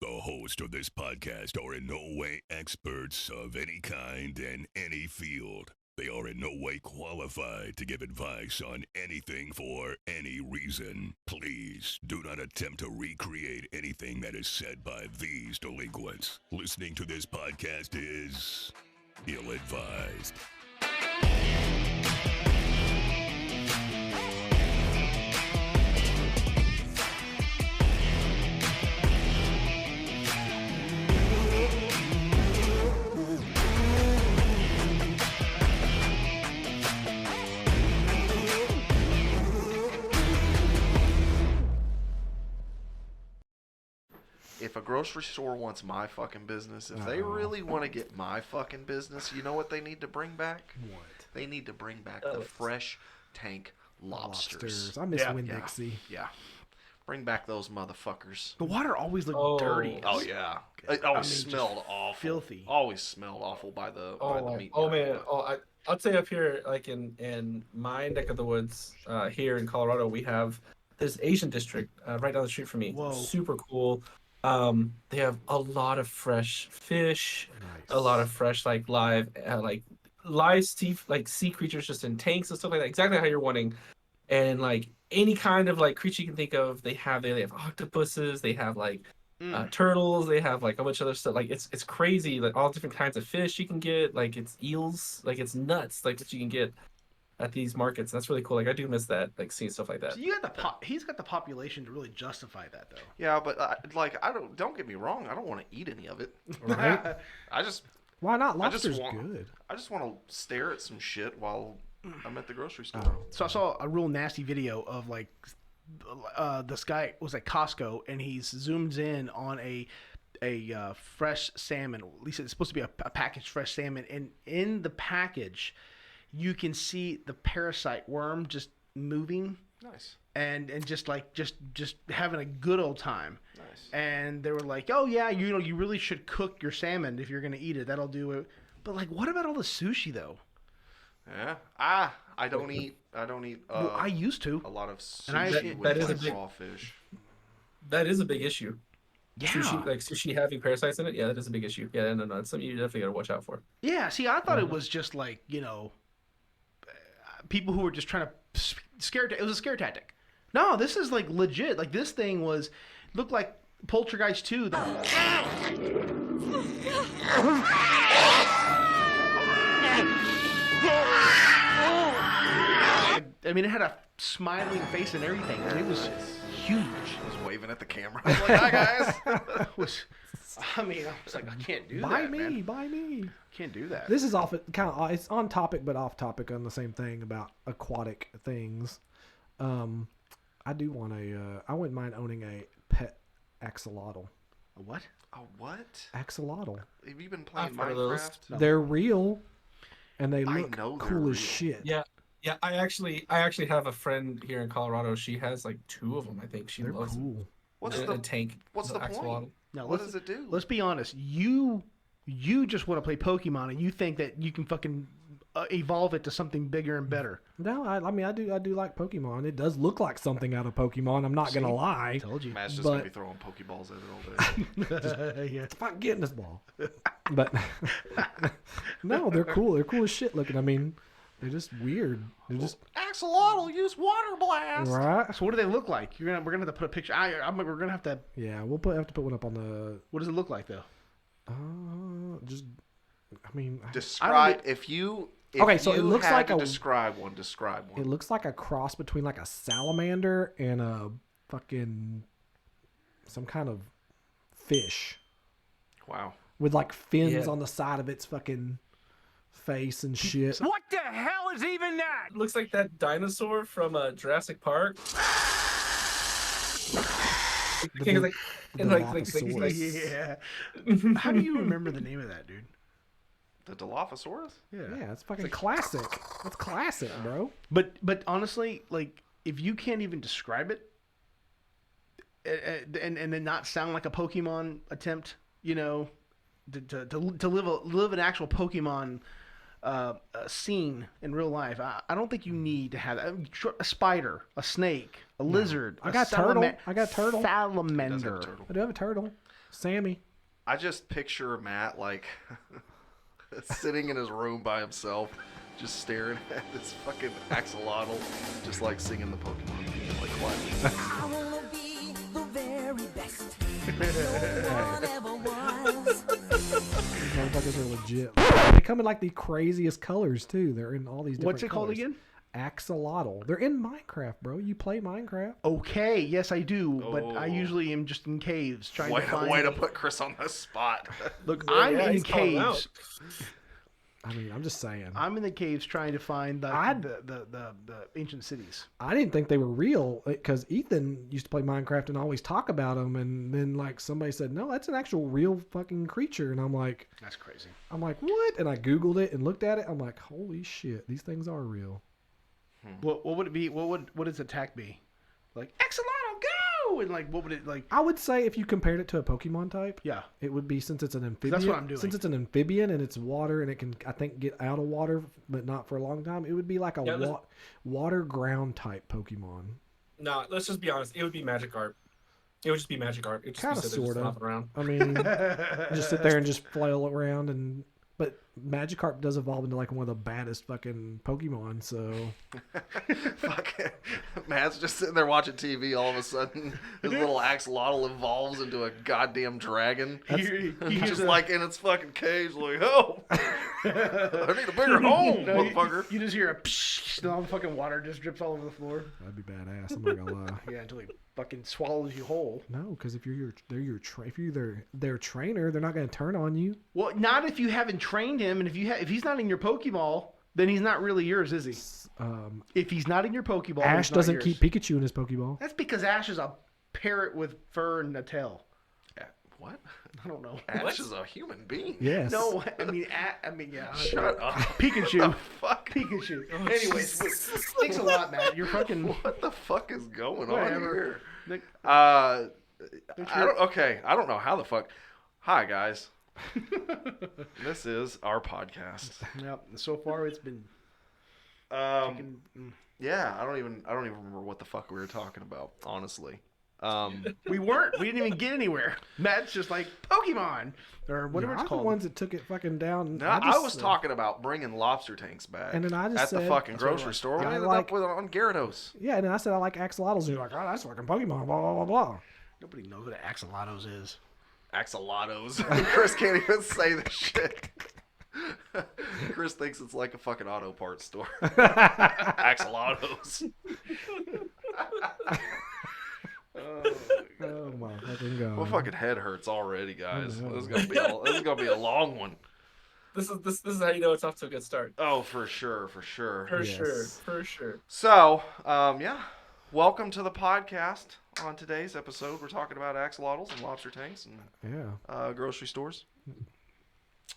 The hosts of this podcast are in no way experts of any kind in any field. They are in no way qualified to give advice on anything for any reason. Please do not attempt to recreate anything that is said by these delinquents. Listening to this podcast is ill advised. If a grocery store wants my fucking business, if they really want to get my fucking business, you know what they need to bring back? What? They need to bring back the fresh tank lobsters. I miss Winn-Dixie. Yeah. Bring back those motherfuckers. The water always looked dirty. Oh, yeah. It always smelled awful. Filthy. Always smelled awful by the meat. Oh, man. I'd say up here, like in my neck of the woods, here in Colorado, we have this Asian district right down the street from me. Whoa. Super cool. They have a lot of fresh fish, Nice. a lot of fresh live sea creatures just in tanks and stuff like that. Exactly how you're wanting, and like any kind of like creature you can think of, they have octopuses, they have turtles, they have like a bunch of other stuff. Like it's crazy, like all different kinds of fish you can get. Like it's eels, like it's nuts, like what you can get at these markets. That's really cool. Like I do miss that, like seeing stuff like that. So you got he's got the population to really justify that, though. Yeah, but don't get me wrong. I don't want to eat any of it. Right? Why not? Lobster's good. I just want to stare at some shit while I'm at the grocery store. So I saw a real nasty video of like this guy was at Costco and he's zoomed in on a fresh salmon. At least it's supposed to be a packaged fresh salmon, and in the package you can see the parasite worm just moving. Nice. And just having a good old time. Nice. And they were like, "Oh yeah, you really should cook your salmon if you're gonna eat it. That'll do it." But like, what about all the sushi though? Yeah. I don't eat. Well, I used to. a lot of And I- sushi that with is a like big- raw fish. That is a big issue. Yeah. Sushi having parasites in it. Yeah, that is a big issue. Yeah, no, it's something you definitely gotta watch out for. Yeah. See, I thought it was just like people who were just trying to scare. It was a scare tactic. No, this is like legit. Like this thing looked like Poltergeist 2. I mean, it had a smiling face and everything. And it was huge. I was waving at the camera. I was like, "Hi guys." I was like, I can't do Buy that, me, man. buy me. Can't do that. This is it's on topic but off topic on the same thing about aquatic things. I do want I wouldn't mind owning a pet axolotl. A what? Oh, what? Axolotl. Have you been playing I've heard of those. Minecraft? No. They're real, and they I look know they're cool real. as shit. Yeah, I actually have a friend here in Colorado. She has like 2 of them. I think she They're loves them. cool. What's a the tank. What's the axolotl. point? No, What does it do? Let's be honest. You just want to play Pokemon, and you think that you can fucking evolve it to something bigger and better. No, I do like Pokemon. It does look like something out of Pokemon. I'm not gonna lie. Told you. Matt's just but- gonna be throwing Pokeballs at it all day. Yeah. It's about getting this ball. But no, they're cool. They're cool as shit looking. I mean, they're just weird. They're just Axolotl use water blast. right. So what do they look like? We're gonna have to put a picture. We're gonna have to. Yeah, we'll have to put one up on the. What does it look like though? Just. I mean, Describe if you. If Okay, so it you looks had like to a- describe one. Describe it one. looks like a cross between like a salamander and a fucking some kind of fish Wow. with like fins Yeah. on the side of its fucking face and shit. What the hell is even that? It looks like that dinosaur from Jurassic Park. The King of big- the- the and Dilophosaurus. Yeah. How do you remember the name of that, dude? The Dilophosaurus? Yeah, it's fucking classic. That's classic, bro. But honestly, like if you can't even describe it, and then not sound like a Pokemon attempt, to live an actual Pokemon scene in real life, I don't think you need to have that. A spider, a snake, a lizard. I a got turtle. I got turtle. He does have a Salamander. turtle. I do have a turtle. Sammy. I just picture Matt like sitting in his room by himself, just staring at this fucking axolotl, just like singing the Pokemon theme, like quietly. I wanna be the very best. No one ever was. These motherfuckers are legit. They come in like the craziest colors too. They're in all these different What's it called colors. again? Axolotl. They're in Minecraft, bro. You play Minecraft? Okay, yes I do, but I Oh. usually am just in caves trying Way, to find. way to put Chris on the spot. Look, Yeah, I'm yeah, in he's calling out. caves. I mean, I'm just saying. I'm in the caves trying to find the ancient cities. I didn't think they were real because Ethan used to play Minecraft and always talk about them, and then like somebody said, "No, that's an actual real fucking creature," and I'm like, That's crazy. "What?" And I googled it and looked at it. I'm like, "Holy shit, these things are real." What would it be? What would its attack be? Like Axolotl, go! And like, what would it like? I would say if you compared it to a Pokemon type, Yeah, it would be since it's an amphibian. That's what I'm doing. Since it's an amphibian and it's water and it can, I think, get out of water, but not for a long time. It would be like a Yeah, water ground type Pokemon. No, let's just be honest. It would be Magikarp. It would just be Magikarp. It just Kinda, be sitting there just sorta. flopping around. I mean, just sit there and just flail around and. But Magikarp does evolve into like one of the baddest fucking Pokemon, so Fucking Matt's just sitting there watching TV. All of a sudden, his little axolotl evolves into a goddamn dragon. He Just like in its fucking cage, like, oh, I need a bigger home, motherfucker. You just hear a psh, and all the fucking water just drips all over the floor. that'd be badass. I'm not gonna lie. Yeah, until he fucking swallows you whole. No, because if you're their trainer, they're not gonna turn on you. Well, not if you haven't trained him, and if he's not in your Pokeball, then he's not really yours, is he? If he's not in your Pokeball, then Ash he's not doesn't yours. keep Pikachu in his Pokeball. That's because Ash is a parrot with fur and a tail. What? I don't know. Ash is a human being. Yes. No, yeah. Shut up. Pikachu. Fuck. Pikachu. Anyways, thanks a lot, Matt. You're fucking. What the fuck is going on Whatever. here? Nick, I don't know how the fuck. Hi guys. This is our podcast. Yep. So far, it's been. Yeah, I don't even remember what the fuck we were talking about, honestly. We didn't even get anywhere. Matt's just like Pokemon or whatever I'm it's called. the ones that took it fucking down. No, I was talking about bringing lobster tanks back. And then I just at the said- fucking That's what it grocery was. store. We I ended like- up with it on Gyarados. Yeah, and then I said I like axolotls, and you're like, oh, that's fucking Pokemon, blah blah blah blah. Nobody knows what an axolotls is. Axolotls. Chris can't even say the shit. Chris thinks it's like a fucking auto parts store. Axolotls. Oh my fucking god. My fucking head hurts already, guys. This is gonna be a long one. This is how you know it's off to a good start. Oh, for sure, for sure. For Yes. sure, for sure. So, yeah. Welcome to the podcast. On today's episode, we're talking about axolotls and lobster tanks and Yeah. grocery stores.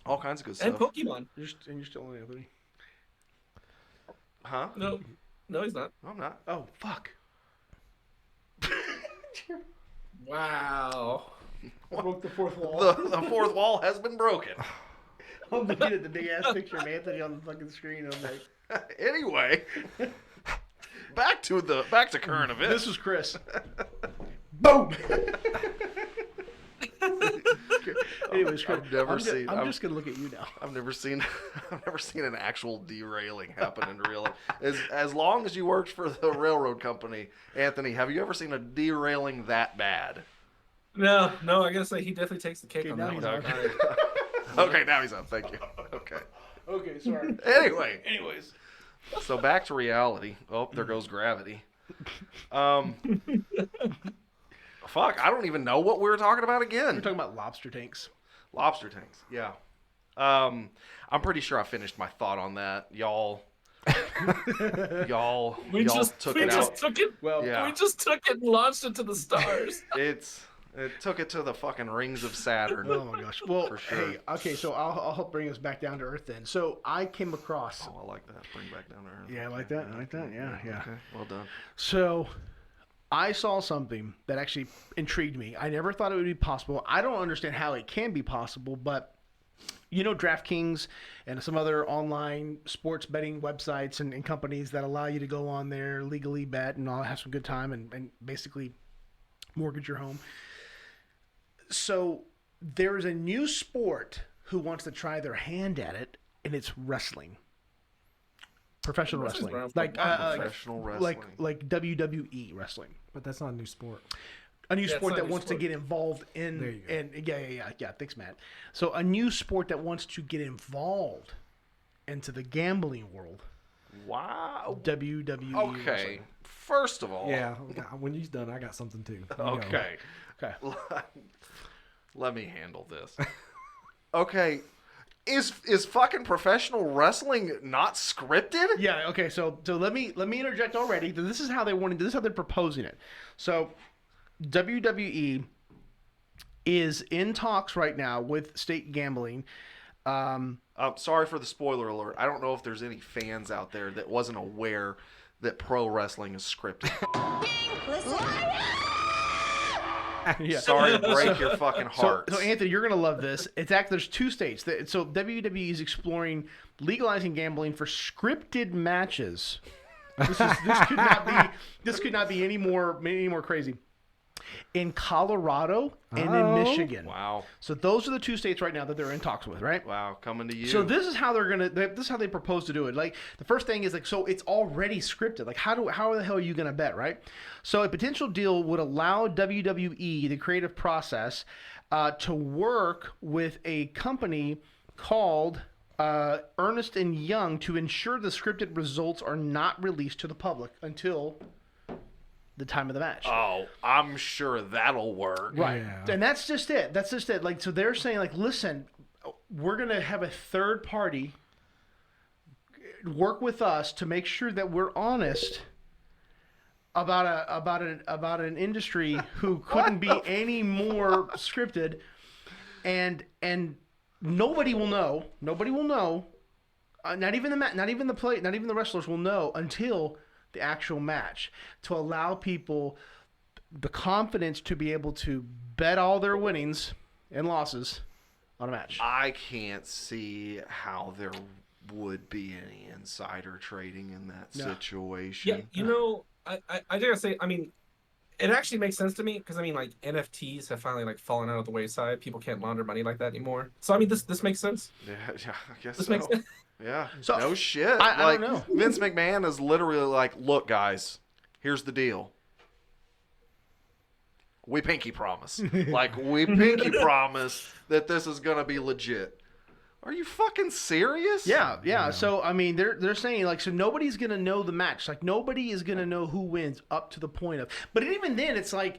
All kinds of good And stuff. Pokemon. You're still on Anthony. Huh? No, he's not. I'm not. Oh fuck! Wow. I broke the fourth wall. The fourth wall has been broken. I'm looking at the big ass picture of Anthony on the fucking screen. I'm like, Anyway, back to current events. this was Chris. Boom. Anyways, Chris, I've never I'm seen- I'm I've- just gonna look at you now. I've never seen an actual derailing happen in real life. As long as you worked for the railroad company, Anthony, have you ever seen a derailing that bad? No, I gotta say he definitely takes the cake Okay, on now that he's one. on. Okay, now he's on. Thank you. Okay. Okay, sorry. Anyways, so back to reality. Oh, there goes gravity. Fuck, I don't even know what we were talking about again. We're talking about lobster tanks. Lobster tanks, yeah. I'm pretty sure I finished my thought on that. Y'all We just took we it just out. took it. Well, Yeah. We just took it and launched it to the stars. It took it to the fucking rings of Saturn. Oh my gosh. Well, For sure. hey, okay, so I'll help bring us back down to earth then. So I came across. Oh, I like that. Bring back down to earth. Yeah, I like that. I like that. Yeah, yeah. Okay, well done. So I saw something that actually intrigued me. I never thought it would be possible. I don't understand how it can be possible, but you know, DraftKings and some other online sports betting websites and companies that allow you to go on there, legally bet and all, have some good time and basically mortgage your home. So there is a new sport who wants to try their hand at it, and it's wrestling. Professional Wrestling's wrestling, around for like Professional wrestling. like WWE wrestling. But that's not a new sport. A new Yeah, it's sport not a that new wants sport. to get involved in, There you go. and yeah. Thanks, Matt. So a new sport that wants to get involved into the gambling world. Wow. WWE. Okay. wrestling. First of all. Yeah, when he's done, I got something too. You go. Okay. Okay. Let me handle this. Okay. Is fucking professional wrestling not scripted? Yeah. Okay. So let me interject already. This is how they wanted. This is how they're proposing it. So WWE is in talks right now with state gambling. Sorry for the spoiler alert. I don't know if there's any fans out there that wasn't aware that pro wrestling is scripted. Yeah. Sorry to break your fucking hearts. So Anthony, you're gonna love this. It's actually there's two states. So WWE is exploring legalizing gambling for scripted matches. This could not be any more crazy. In Colorado and in Michigan. Wow. So those are the two states right now that they're in talks with, right? Wow. Coming to you. So this is how this is how they propose to do it. Like the first thing is like, so it's already scripted. Like how the hell are you going to bet, right? So a potential deal would allow WWE, the creative process, to work with a company called Ernst & Young to ensure the scripted results are not released to the public until the time of the match. Oh, I'm sure that'll work. Right. Yeah. And that's just it. That's just it. Like, so they're saying, like, listen, we're going to have a third party work with us to make sure that we're honest about an industry who couldn't be any more scripted, and nobody will know. Nobody will know. Not even the wrestlers will know until the actual match, to allow people the confidence to be able to bet all their winnings and losses on a match. I can't see how there would be any insider trading in that situation. Yeah, I gotta say, I mean, it actually makes sense to me because I mean, like NFTs have finally like fallen out of the wayside. People can't launder money like that anymore. So I mean, this makes sense. Yeah, I guess This so. makes sense. Yeah. So, no shit. I don't know. Vince McMahon is literally like, look, guys, here's the deal. We pinky promise. We pinky promise that this is gonna be legit. Are you fucking serious? Yeah. So I mean, they're saying like, so nobody's gonna know the match. Like nobody is gonna know who wins up to the point of. But even then, it's like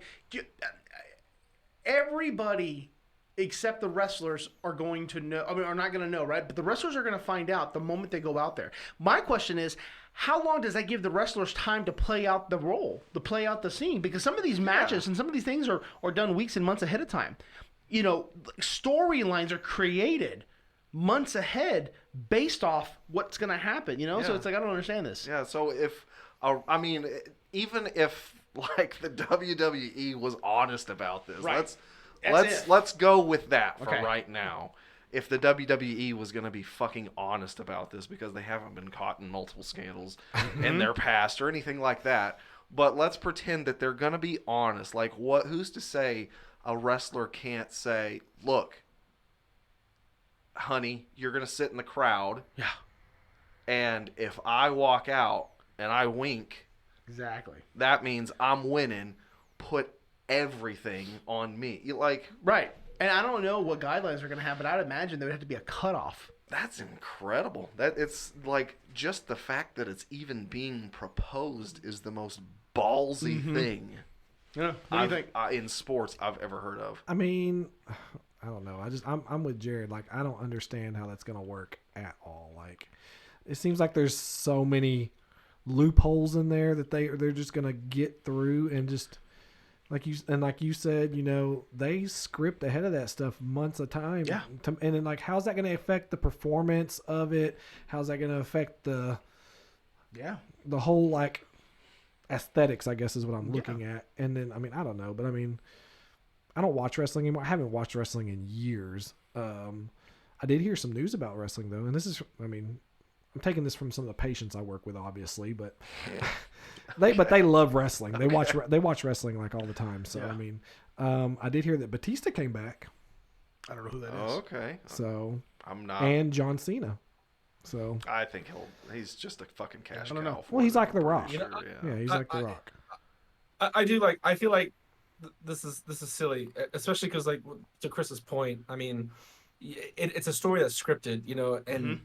everybody except the wrestlers are going to know. I mean, are not going to know, right? But the wrestlers are going to find out the moment they go out there. My question is, how long does that give the wrestlers time to play out the role, to play out the scene? Because some of these matches and some of these things are done weeks and months ahead of time. You know, storylines are created months ahead based off what's going to happen. You know, so it's like I don't understand this. Yeah. So even if like the WWE was honest about this, Right. let's go with that for Okay. right now. If the WWE was going to be fucking honest about this, because they haven't been caught in multiple scandals in their past or anything like that, but let's pretend that they're going to be honest. Like, who's to say a wrestler can't say, "Look, honey, you're going to sit in the crowd, Yeah. and if I walk out and I wink, Exactly. that means I'm winning. Put everything on me." Right. And I don't know what guidelines they're going to have, but I'd imagine there would have to be a cutoff. That's incredible. That it's like just the fact that it's even being proposed is the most ballsy thing Yeah. What do you think? in sports I've ever heard of. I mean, I don't know. I'm with Jared. Like, I don't understand how that's gonna work at all. Like, it seems like there's so many loopholes in there that they're just gonna get through, and just like you said, you know, they script ahead of that stuff months at a time. Yeah. And then, like, how's that gonna affect the performance of it? How's that gonna affect the whole, like, aesthetics, I guess, is what I'm looking at. And then, I mean, I don't know, but I mean, I don't watch wrestling anymore. I haven't watched wrestling in years. I did hear some news about wrestling though, and this is, I mean, I'm taking this from some of the patients I work with, obviously, but they love wrestling. They watch wrestling like all the time. So I mean, I did hear that Batista came back. I don't know who that is. Oh, okay. So I'm not. and John Cena. So I think he's just a fucking cash I don't cow. know. for Well, he's them, like The I'm Rock. pretty sure, yeah, he's like The Rock. I do like. I feel like this is silly, especially because like to Chris's point. I mean, it's a story that's scripted, you know, and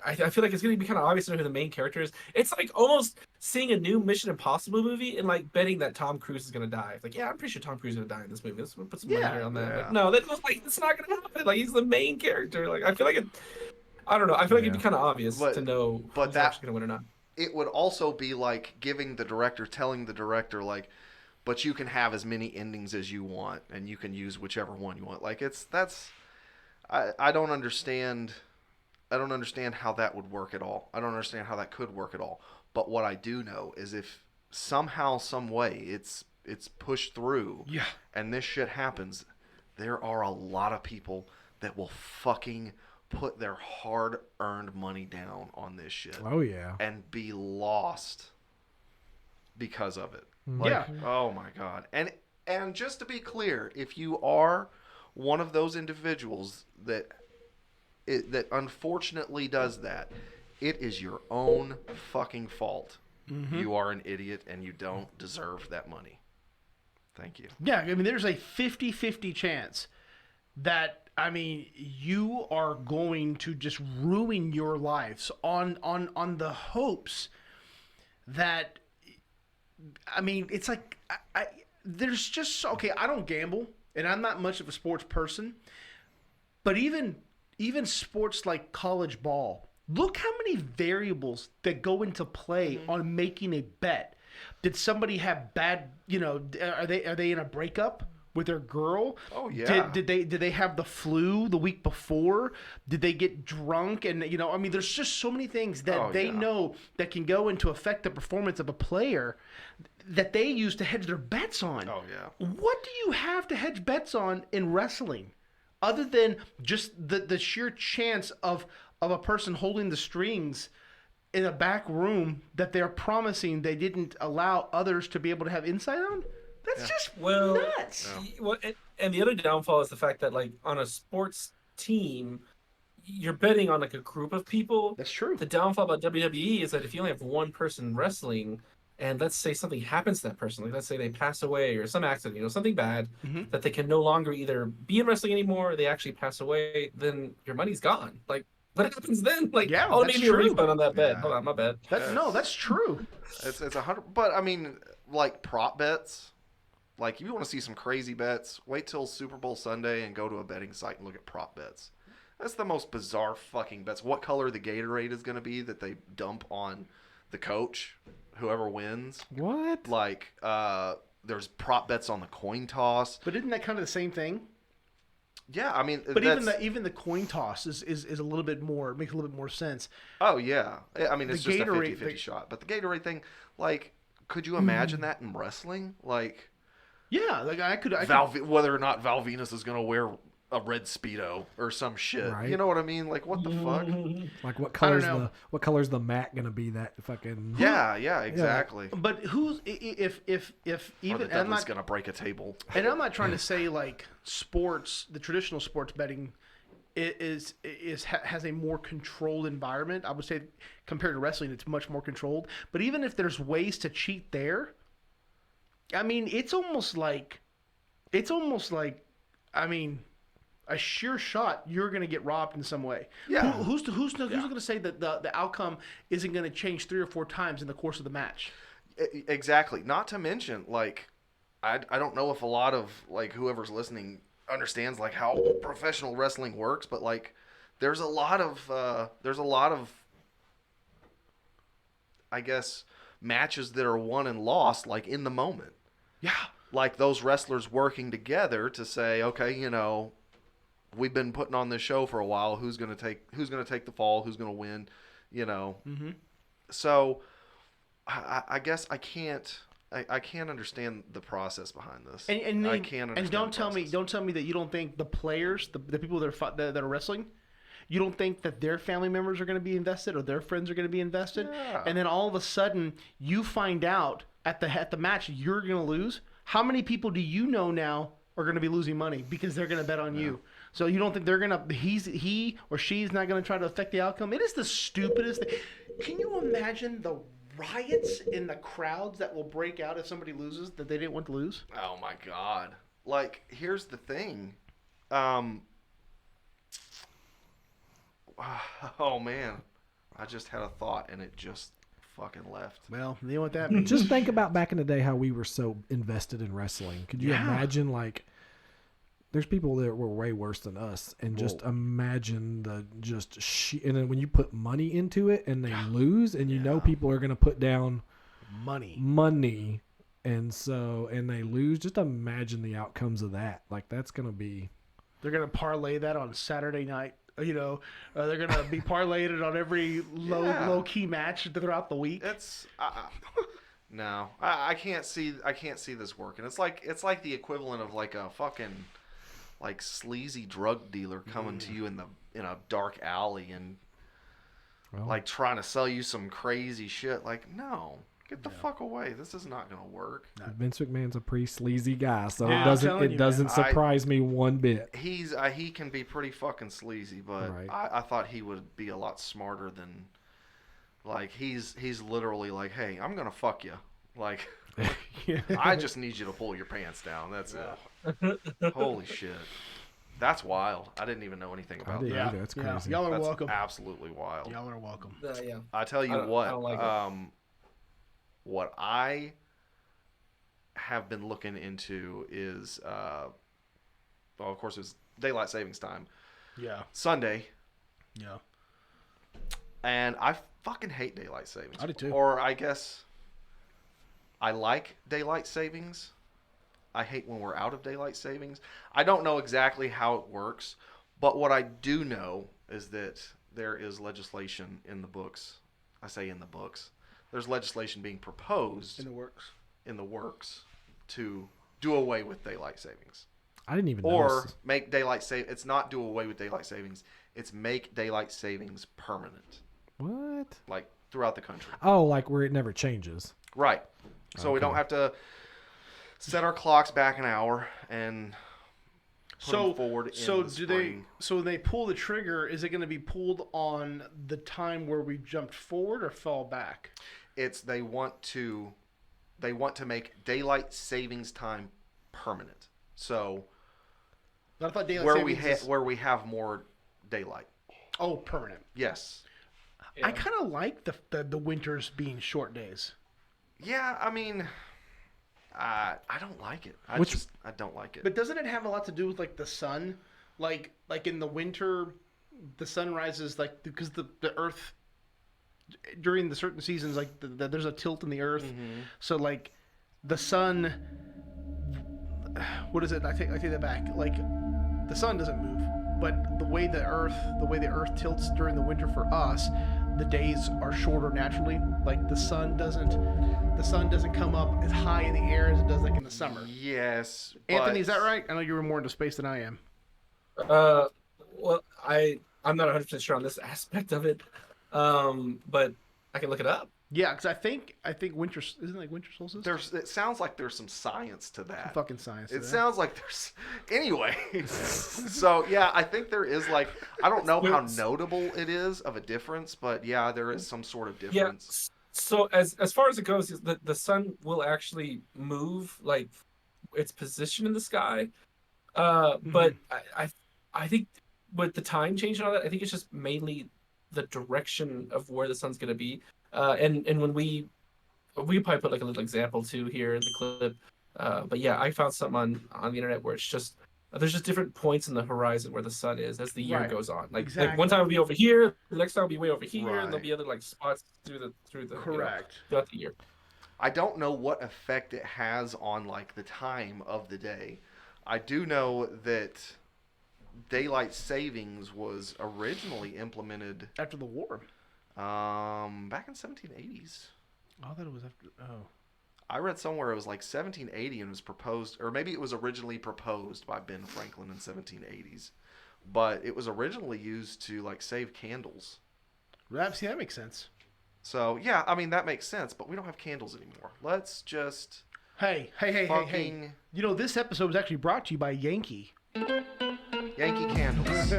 I feel like it's going to be kind of obvious to know who the main character is. It's like almost seeing a new Mission Impossible movie and like betting that Tom Cruise is going to die. Like, yeah, I'm pretty sure Tom Cruise is going to die in this movie. Let's put some money here on that. Yeah. Like, no, that's like it's not going to happen. Like, he's the main character. Like, I feel like I don't know. I feel like it'd be kind of obvious to know who's actually going to win or not. It would also be like telling the director, like, but you can have as many endings as you want, and you can use whichever one you want. Like, I don't understand. I don't understand how that would work at all. I don't understand how that could work at all. But what I do know is if somehow, some way, it's pushed through, and this shit happens, there are a lot of people that will fucking put their hard-earned money down on this shit. Oh yeah. And be lost because of it. Yeah. Oh my god. And just to be clear, if you are one of those individuals that unfortunately does that, it is your own fucking fault. You are an idiot and you don't deserve that money. Thank you. Yeah, I mean, there's a 50-50 chance that, I mean, you are going to just ruin your lives on the hopes that, I mean, it's like, there's just, okay, I don't gamble, and I'm not much of a sports person, but even sports like college ball, look how many variables that go into play on making a bet. Did somebody have bad, you know, are they in a breakup with their girl? Oh yeah. Did they have the flu the week before? Did they get drunk? And you know, I mean, there's just so many things that they know that can go into affect the performance of a player that they use to hedge their bets on. Oh yeah. What do you have to hedge bets on in wrestling, other than just the sheer chance of a person holding the strings in a back room that they're promising they didn't allow others to be able to have insight on? That's just nuts. Well, and the other downfall is the fact that like on a sports team, you're betting on like a group of people. That's true. The downfall about WWE is that if you only have one person wrestling, and let's say something happens to that person, like let's say they pass away or some accident, you know, something bad, that they can no longer either be in wrestling anymore or they actually pass away, then your money's gone. Like, what happens then? Like, Yeah, oh, that's maybe a true. refund on that bet. Yeah. Hold on, my bad. That's true. It's 100. But I mean, like prop bets. Like, if you want to see some crazy bets, wait till Super Bowl Sunday and go to a betting site and look at prop bets. That's the most bizarre fucking bets. What color the Gatorade is going to be that they dump on the coach, whoever wins. What? Like, there's prop bets on the coin toss. But isn't that kind of the same thing? Yeah, I mean, But even the coin toss is a little bit more, makes a little bit more sense. Oh yeah, I mean, it's The just Gatorade- a 50-50 shot. But the Gatorade thing, like, could you imagine that in wrestling? Like, Yeah, like I could whether or not Val Venus is gonna wear a red Speedo or some shit. Right. You know what I mean? Like, what the fuck? Like what I don't color's know. what color's the mat gonna be? That fucking Yeah, exactly. But who's if Or even the and I'm Dudley's not gonna break a table. and I'm not trying to say like sports, the traditional sports betting has a more controlled environment. I would say compared to wrestling, it's much more controlled. But even if there's ways to cheat there, I mean, it's almost like, I mean, a sheer shot you're going to get robbed in some way. Yeah. Who's going to say that the outcome isn't going to change 3 or 4 times in the course of the match? Exactly. Not to mention, like, I don't know if a lot of like whoever's listening understands like how professional wrestling works, but like, there's a lot of I guess matches that are won and lost like in the moment. Yeah. Like those wrestlers working together to say, okay, you know, we've been putting on this show for a while. Who's gonna take the fall? Who's gonna win? You know. Mm-hmm. So, I guess I can't understand the process behind this. And I can't understand. And don't tell me that you don't think the players, the people that are wrestling, you don't think that their family members are going to be invested or their friends are going to be invested, and then all of a sudden you find out at the match you're going to lose. How many people do you know now are going to be losing money because they're going to bet on you. So you don't think they're going to he or she's not going to try to affect the outcome? It is the stupidest thing. Can you imagine the riots in the crowds that will break out if somebody loses that they didn't want to lose? Oh my God. Like, here's the thing. Oh man. I just had a thought and it just fucking left. Well, you know what that means. Just think about back in the day how we were so invested in wrestling. Could you imagine, like, there's people that were way worse than us, and just imagine the and then when you put money into it and they lose, and you know people are going to put down money, and they lose. Just imagine the outcomes of that. Like, that's going to be. They're going to parlay that on Saturday night. You know, they're going to be parlayed on every low key match throughout the week. It's no, I can't see this working. It's like the equivalent of like a fucking like sleazy drug dealer coming to you in a dark alley and like trying to sell you some crazy shit. Like, no, get the fuck away. This is not gonna work. Vince McMahon's a pretty sleazy guy, so Yeah, it doesn't surprise me one bit. He can be pretty fucking sleazy, but I thought he would be a lot smarter than. Like, he's literally like, hey, I'm gonna fuck you. Like, I just need you to pull your pants down. That's it. Holy shit. That's wild. I didn't even know anything about that. Yeah, that's crazy. Y'all are That's welcome. absolutely wild. Y'all are welcome. Yeah. I tell you what, I don't like it. what I have been looking into is, well, of course, it was daylight savings time. Yeah. Sunday. Yeah. And I fucking hate daylight savings. I do too. Or I guess I like daylight savings. I hate when we're out of daylight savings. I don't know exactly how it works, but what I do know is that there is legislation in the books. I say in the books. There's legislation being proposed In the works. to do away with daylight savings. I didn't even Or notice. make daylight save. It's not do away with daylight savings. It's make daylight savings permanent, What? like throughout the country. Oh, like where it never changes. Right. So we don't have to set our clocks back an hour and put them forward in the spring. So when they pull the trigger, is it going to be pulled on the time where we jumped forward or fell back? It's they want to make daylight savings time permanent. So I thought daylight where we have more daylight. Oh, permanent. Yes. I kind of like the winters being short days. Yeah, I mean, I don't like it. I don't like it. But doesn't it have a lot to do with like the sun? Like in the winter, the sun rises like because the Earth during the certain seasons like there's a tilt in the Earth. Mm-hmm. So like the sun. What is it? I take that back. Like the sun doesn't move, but the way the Earth tilts during the winter for us, the days are shorter naturally. Like the sun doesn't come up as high in the air as it does like in the summer. Yes. Anthony, is that right? I know you were more into space than I am. Well, I'm not 100% sure on this aspect of it, but I can look it up. Yeah, because I think winter isn't like winter solstice. It sounds like there's some science to that. Fucking science. It sounds like there's anyway. So yeah, I think there is like I don't know how notable it is of a difference, but yeah, there is some sort of difference. Yeah. So as far as it goes, the sun will actually move like its position in the sky, but I think with the time change and all that, I think it's just mainly the direction of where the sun's going to be. And when we probably put like a little example too here in the clip, but yeah, I found something on the internet where it's just there's just different points in the horizon where the sun is as the year goes on. Like one time it'll be over here, the next time it'll be way over here, and there'll be other like spots through the correct throughout the year. I don't know what effect it has on like the time of the day. I do know that daylight savings was originally implemented after the war. Back in 1780s. I thought it was after. Oh, I read somewhere it was like 1780 and was proposed, or maybe it was originally proposed by Ben Franklin in 1780s, but it was originally used to like save candles. See, that makes sense. So yeah, I mean that makes sense, but we don't have candles anymore. Let's just Hey. fucking You know, this episode was actually brought to you by Yankee. Yankee candles.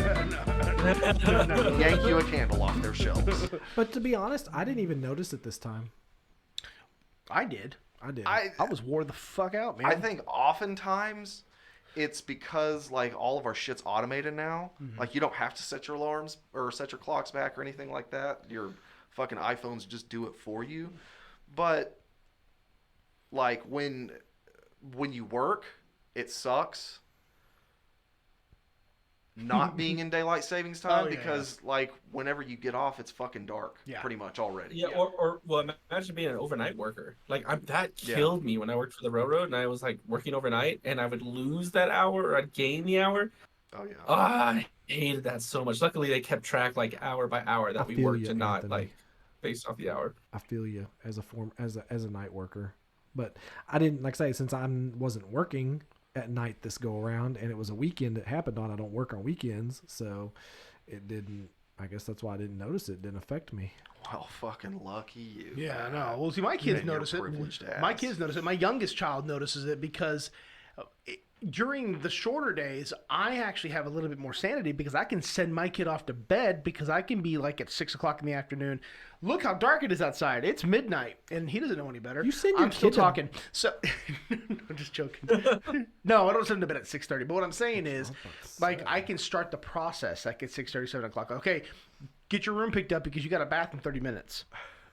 Yank you a candle off their shelves. But to be honest, I didn't even notice it this time. I did. I did. I was wore the fuck out, man. I think oftentimes it's because like all of our shit's automated now. Like you don't have to set your alarms or set your clocks back or anything like that. Your fucking iPhones just do it for you. But like when you work, it sucks not being in daylight savings time because like whenever you get off, it's fucking dark pretty much already. Yeah, or well, imagine being an overnight worker. Like that killed me when I worked for the railroad, and I was like working overnight, and I would lose that hour or I'd gain the hour. Oh yeah. I hated that so much. Luckily, they kept track like hour by hour that we worked, and not like based off the hour. I feel you as a night worker, but I didn't, like I say, since I wasn't working at night this go around, and it was a weekend it happened on. I don't work on weekends, so it didn't. I guess that's why I didn't notice it. It didn't affect me. Well, fucking lucky you. Yeah, I know. Well, see, my kids notice it. My kids notice it. My youngest child notices it because during the shorter days, I actually have a little bit more sanity because I can send my kid off to bed because I can be like at 6 o'clock in the afternoon. Look how dark it is outside. It's midnight, and he doesn't know any better. You send your I'm still kid to- talking. So, I'm just joking. No, I don't send him to bed at 6:30. But what I'm saying is, like, I can start the process like at 6:30, 7 o'clock. Okay, get your room picked up because you got a bath in 30 minutes.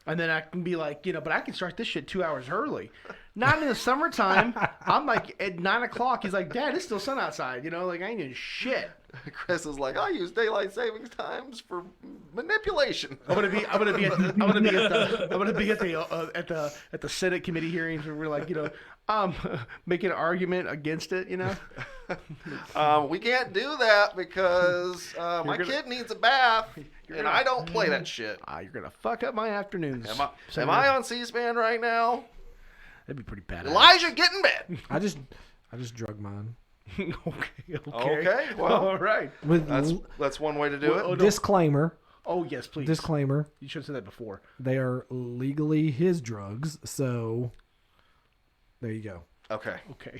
And then I can be like, but I can start this shit 2 hours early. Not in the summertime. I'm like at 9 o'clock. He's like, Dad, it's still sun outside. Like I ain't doing shit. Chris is like, I use daylight savings times for manipulation. I'm gonna be at the Senate committee hearings where we're like, making an argument against it. We can't do that because my kid needs a bath, and I don't play that shit. You're gonna fuck up my afternoons. Am I on C-SPAN right now? That'd be pretty bad. Elijah, get in bed. I just drug mine. Okay. Well, all right. That's one way to do it. Disclaimer. Oh yes, please. Disclaimer. You should have said that before. They are legally his drugs, so there you go. Okay.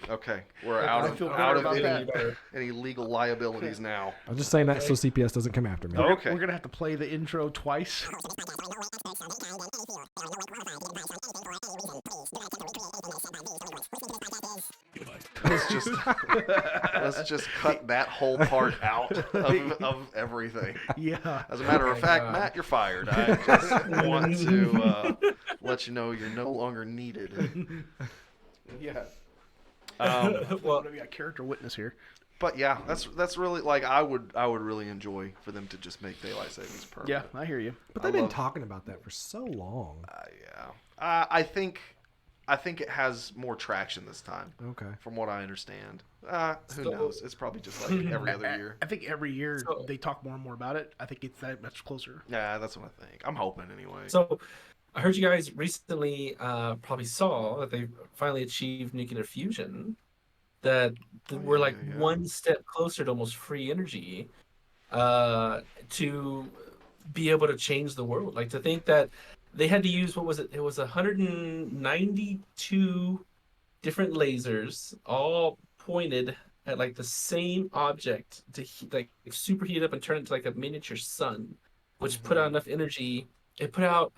Okay. We're I out feel of better about that. any legal liabilities now. I'm just saying that so CPS doesn't come after me. Okay. We're gonna have to play the intro twice. Let's just cut that whole part out of everything. Yeah. As a matter of fact, Matt, you're fired. I just want to let you know you're no longer needed. Yeah. Well, We got character witness here. But yeah, that's really like I would really enjoy for them to just make daylight savings permanent. Yeah, I hear you. But they've been talking about that for so long. Yeah. I think it has more traction this time. Okay. From what I understand. Who knows? It's probably just like every other year. I think every year they talk more and more about it. I think it's that much closer. Yeah, that's what I think. I'm hoping anyway. So I heard you guys recently probably saw that they finally achieved nuclear fusion. That we're like one step closer to almost free energy to be able to change the world. Like to think that they had to use, what was it? It was 192 different lasers all pointed at like the same object to like superheat it up and turn it to like a miniature sun, which put out enough energy. It put out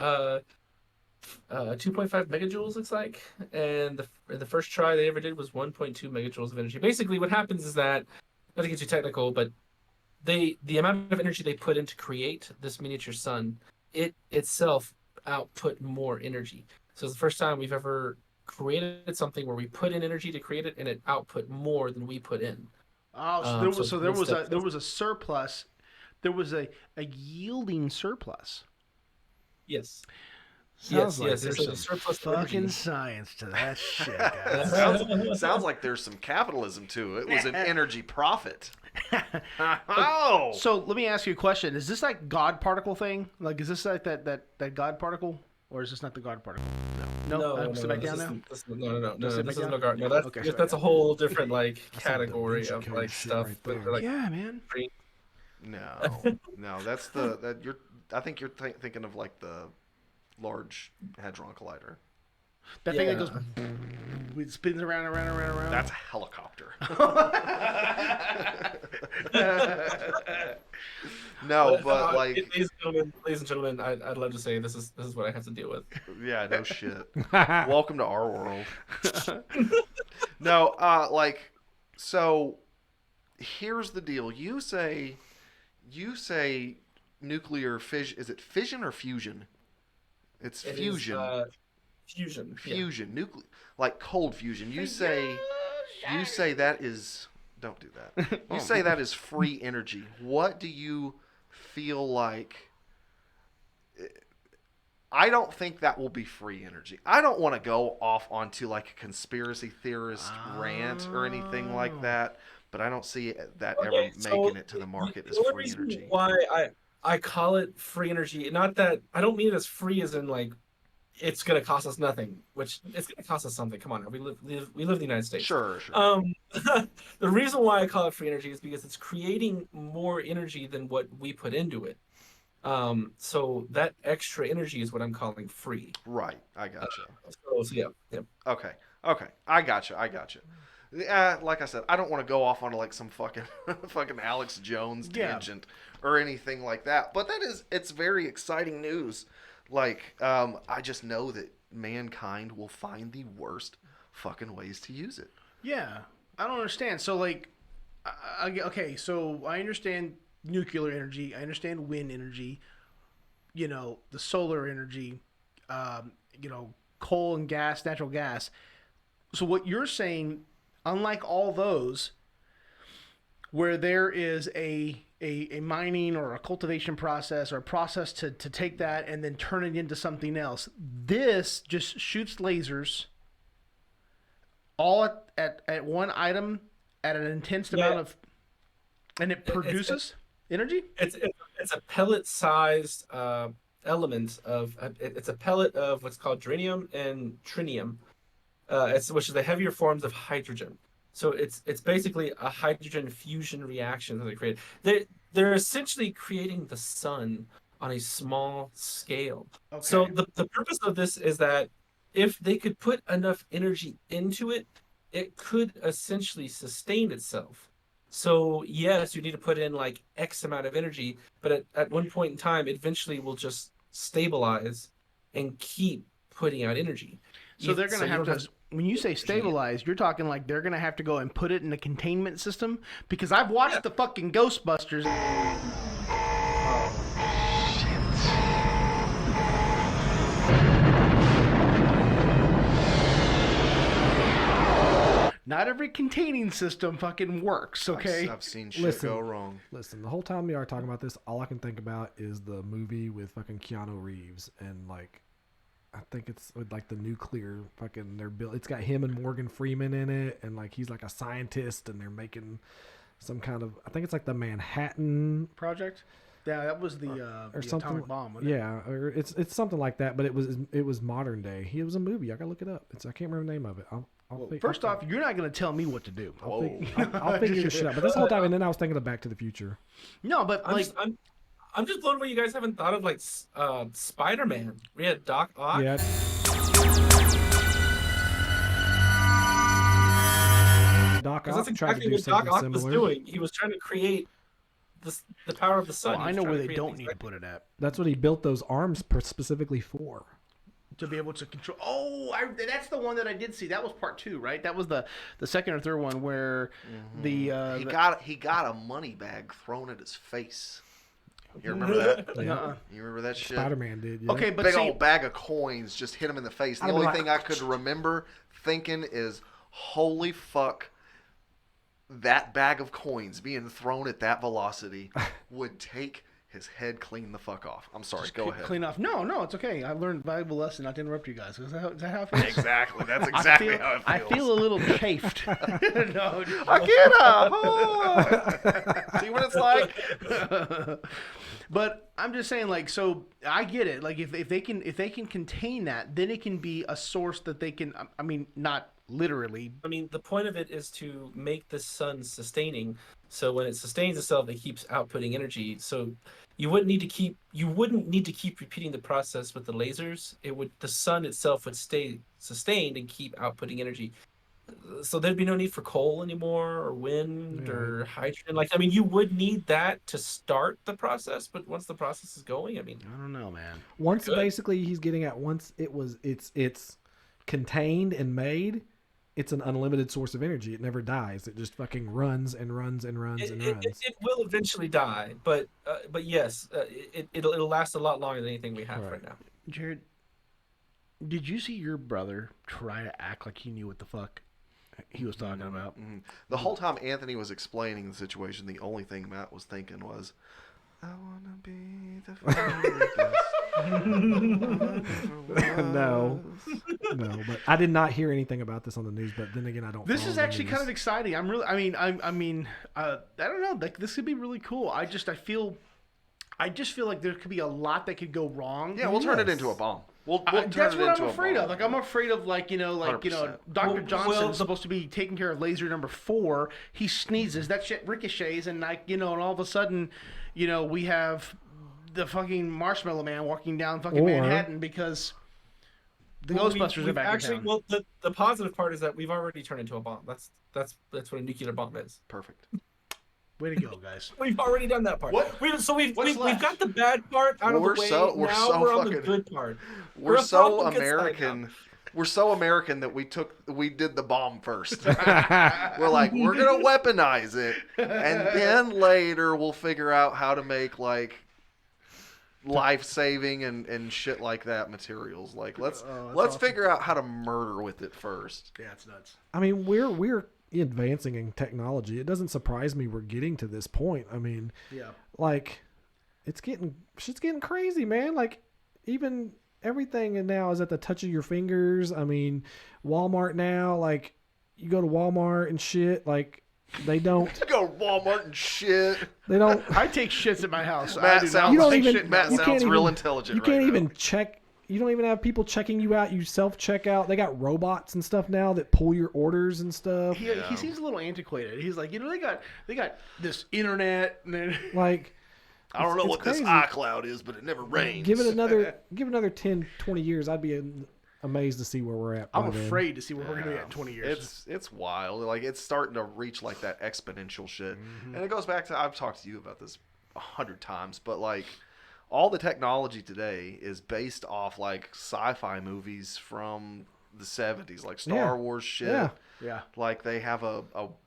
2.5 megajoules, looks like, and the first try they ever did was 1.2 megajoules of energy. Basically, what happens is that, not to get too technical, but the amount of energy they put in to create this miniature sun, it itself output more energy. So it's the first time we've ever created something where we put in energy to create it, and it output more than we put in. Oh, so there was a surplus. There was a yielding surplus. Yes. Sounds like yes. there's It's some a surplus fucking energy. science to that shit, guys. sounds like there's some capitalism to it. It was an energy profit. Oh! So let me ask you a question. Is this like God particle thing? Like, is this like that God particle? Or is this not the God particle? No. Sit back down now? No. Sit This back is no down? guard. No, that's Okay, sorry. that's a whole different like That's category like Da of Vinci like Code shit stuff. right But there. like, Yeah, man. No, that's I think you're thinking of like the Large Hadron Collider. That thing that goes, it spins around. That's a helicopter. No, but like, ladies and gentlemen, I'd love to say this is what I have to deal with. yeah, no shit. Welcome to our world. No, like, so here's the deal. You say nuclear fission. Is it fission or fusion? It's It is, fusion. fusion. Fusion. Nuclear, like cold fusion. You say that is. Don't do that. You say that is free energy. What do you feel like? I don't think that will be free energy. I don't want to go off onto like a conspiracy theorist rant or anything like that, but I don't see that ever making it to the market as The only free reason energy. why I call it free energy, not that I don't mean it as free as in like it's gonna cost us nothing, which it's gonna cost us something. Come on, we live in the United States. Sure. The reason why I call it free energy is because it's creating more energy than what we put into it. So that extra energy is what I'm calling free. Right. I gotcha. So yeah. Okay. I gotcha. Like I said, I don't want to go off onto like some fucking Alex Jones tangent or anything like that. But it's very exciting news. Like, I just know that mankind will find the worst fucking ways to use it. Yeah, I don't understand. So like, okay, so I understand nuclear energy. I understand wind energy. You know, the solar energy. You know, coal and gas, natural gas. So what you're saying, unlike all those, where there is a mining or a cultivation process or a process to take that and then turn it into something else, this just shoots lasers all at one item at an intense amount of, and it produces energy. It's a pellet-sized element of it's a pellet of what's called germanium and tritium, which is the heavier forms of hydrogen. So it's basically a hydrogen fusion reaction that they create. They're essentially creating the sun on a small scale. Okay. So the purpose of this is that if they could put enough energy into it, it could essentially sustain itself. So yes, you need to put in like X amount of energy, but at one point in time, it eventually will just stabilize and keep putting out energy. So they're going to have to, when you say stabilize, you're talking like they're going to have to go and put it in a containment system? Because I've watched the fucking Ghostbusters. Not every containing system fucking works, okay? I've seen shit go wrong. Listen, the whole time we are talking about this, all I can think about is the movie with fucking Keanu Reeves and like, I think it's with like the nuclear fucking it's got him and Morgan Freeman in it, and like he's like a scientist, and they're making some kind of, I think it's like the Manhattan Project? Yeah, that was the something, atomic bomb, wasn't it? yeah, or it's something like that, but it was modern day. It was a movie. I gotta look it up. I can't remember the name of it. First off, you're not going to tell me what to do. I'll figure this shit out. But this whole time, and then I was thinking of Back to the Future. No, but I'm just blown away you guys haven't thought of like Spider-Man. We had Doc Ock. Yeah. Doc Because Ock that's tried to exactly do what Doc something Ock similar. was doing. He was trying to create the power of the sun. Well, I know where they don't need to put it at. That's what he built those arms specifically for. To be able to control. Oh, that's the one that I did see. That was part 2, right? That was the second or third one where he got a money bag thrown at his face. You remember that? Yeah. You remember that shit? Spider-Man did. Yeah. Okay, but big old bag of coins just hit him in the face. The only thing I could remember thinking is, holy fuck, that bag of coins being thrown at that velocity would take his head clean the fuck off. I'm sorry, go ahead. Clean off. No, it's okay. I learned a valuable lesson not to interrupt you guys. Is that how it feels? Exactly. That's exactly how it feels. I feel a little chafed. No, see what it's like? But I'm just saying, like, so I get it. Like, if they can contain that, then it can be a source that they can. I mean, not literally. I mean, the point of it is to make the sun sustaining. So when it sustains itself, it keeps outputting energy. So you wouldn't need to keep repeating the process with the lasers. The sun itself would stay sustained and keep outputting energy. So there'd be no need for coal anymore, or wind, or hydrogen. Like, I mean, you would need that to start the process, but once the process is going, I mean, I don't know, man. Once good. basically he's getting at once it's contained and made, it's an unlimited source of energy. It never dies. It just fucking runs and runs and runs and runs. It will eventually die, but yes, it'll last a lot longer than anything we have right now. Jared, did you see your brother try to act like he knew what the fuck he was talking about? The whole time Anthony was explaining the situation, the only thing Matt was thinking was, I want to be the very best. No, but I did not hear anything about this on the news. But then again, I don't. This follow is the actually news. kind of exciting. I'm really. I don't know. Like, this could be really cool. I just feel like there could be a lot that could go wrong. Yeah, we'll turn it into a bomb. We'll turn That's it what into I'm a afraid bomb. of. Like, I'm afraid of, Dr. 100%. Johnson is supposed to be taking care of laser number 4. He sneezes, that shit ricochets, and and all of a sudden, we have the fucking Marshmallow Man walking down fucking Manhattan because the Ghostbusters are back in town. Well, the positive part is that we've already turned into a bomb. That's what a nuclear bomb is. Perfect. Way to go, guys. We've already done that part. What's We've left? got the bad part out of the way. Now we're on the good part. We're so on the good side American. now. We're so American that we did the bomb first. We're like, we're gonna weaponize it, and then later we'll figure out how to make like life-saving and shit like that materials. Like, let's awesome. figure out how to murder with it first. Yeah, it's nuts. I mean, we're advancing in technology. It doesn't surprise me we're getting to this point. I mean, Yeah. like, shit's getting crazy, man. Like, even everything now is at the touch of your fingers. I mean, Walmart now, like, you go to Walmart and shit, like, they don't. Go to Walmart and shit. They don't. I take shits at my house. Matt sounds, You don't take even- shit. Matt you sounds can't real even- intelligent. You can't right even now. check. You don't even have people checking you out. You self-check out. They got robots and stuff now that pull your orders and stuff. He seems a little antiquated. He's like, they got this internet, and then Like, I don't know it's what crazy. this iCloud is, but it never rains. give it another 10, 20 years. I'd be amazed to see where we're at. I'm by then. afraid to see where we're gonna be at in 20 years. It's wild. Like, it's starting to reach like that exponential shit, and it goes back to, I've talked to you about this 100 times, but like, all the technology today is based off like sci-fi movies from the 70s, like Star Wars shit. Yeah. Yeah. Like, they have a